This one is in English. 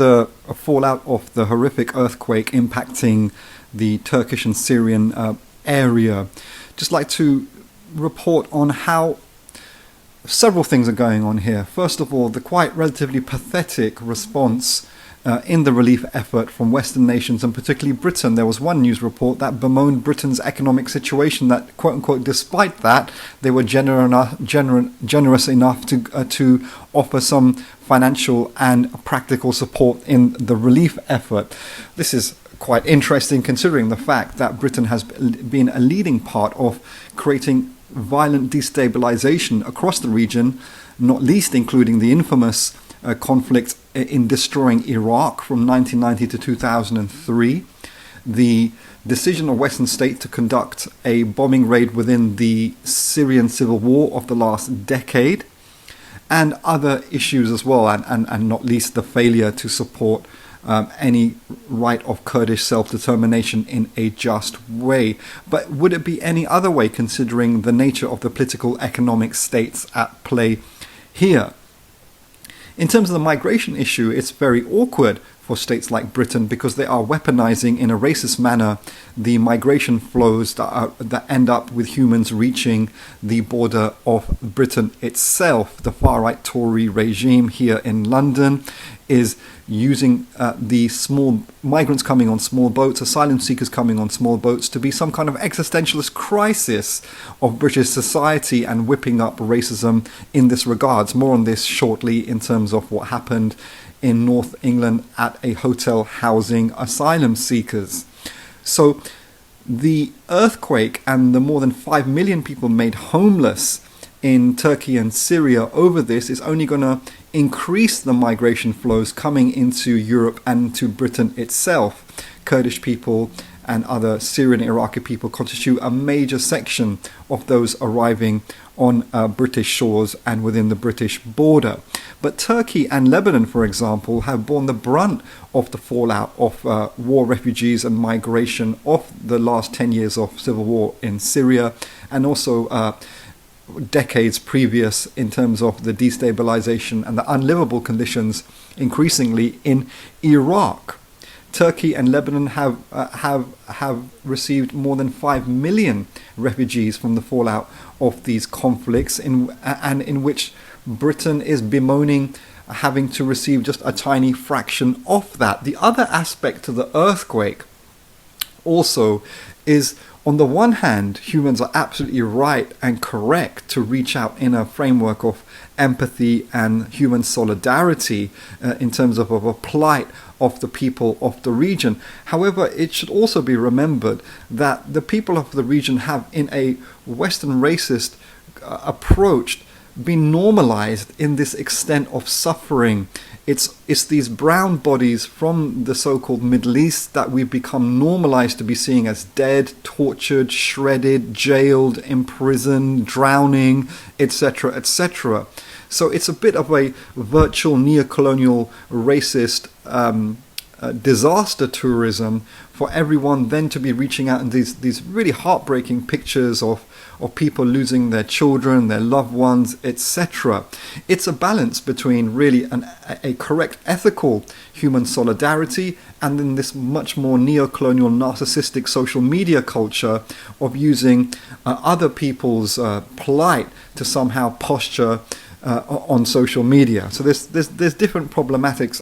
The fallout of the horrific earthquake impacting the Turkish and Syrian area. Just like to report on how several things are going on here. First of all, the quite relatively pathetic response in the relief effort from Western nations, and particularly Britain. There was one news report that bemoaned Britain's economic situation, that, quote unquote, despite that, they were generous enough to offer some financial and practical support in the relief effort. This is quite interesting considering the fact that Britain has been a leading part of creating violent destabilization across the region, not least including the infamous conflict in destroying Iraq from 1990 to 2003, the decision of Western states to conduct a bombing raid within the Syrian civil war of the last decade, and other issues as well, and not least the failure to support any right of Kurdish self-determination in a just way. But would it be any other way considering the nature of the political economic states at play here? In terms of the migration issue, it's very awkward for states like Britain because they are weaponizing in a racist manner the migration flows that end up with humans reaching the border of Britain itself. The far-right Tory regime here in London is using the small migrants coming on small boats, asylum seekers coming on small boats, to be some kind of existentialist crisis of British society and whipping up racism in this regards. More on this shortly in terms of what happened in North England at a hotel housing asylum seekers. So the earthquake and the more than 5 million people made homeless in Turkey and Syria over this is only going to increase the migration flows coming into Europe and to Britain itself. Kurdish people and other Syrian Iraqi people constitute a major section of those arriving on British shores and within the British border. But Turkey and Lebanon, for example, have borne the brunt of the fallout of war refugees and migration of the last 10 years of civil war in Syria, and also decades previous in terms of the destabilization and the unlivable conditions increasingly in Iraq. Turkey and Lebanon have received more than 5 million refugees from the fallout of these conflicts, in which Britain is bemoaning having to receive just a tiny fraction of that. The other aspect to the earthquake also is, on the one hand, humans are absolutely right and correct to reach out in a framework of empathy and human solidarity in terms of a plight of the people of the region. However, it should also be remembered that the people of the region have, in a Western racist approach, been normalized in this extent of suffering. It's these brown bodies from the so-called Middle East that we've become normalized to be seeing as dead, tortured, shredded, jailed, imprisoned, drowning, etc., etc. So it's a bit of a virtual neo-colonial racist disaster tourism for everyone then to be reaching out in these really heartbreaking pictures of people losing their children, their loved ones, etc. It's a balance between really a correct ethical human solidarity and then this much more neo-colonial narcissistic social media culture of using other people's plight to somehow posture on social media. So there's different problematics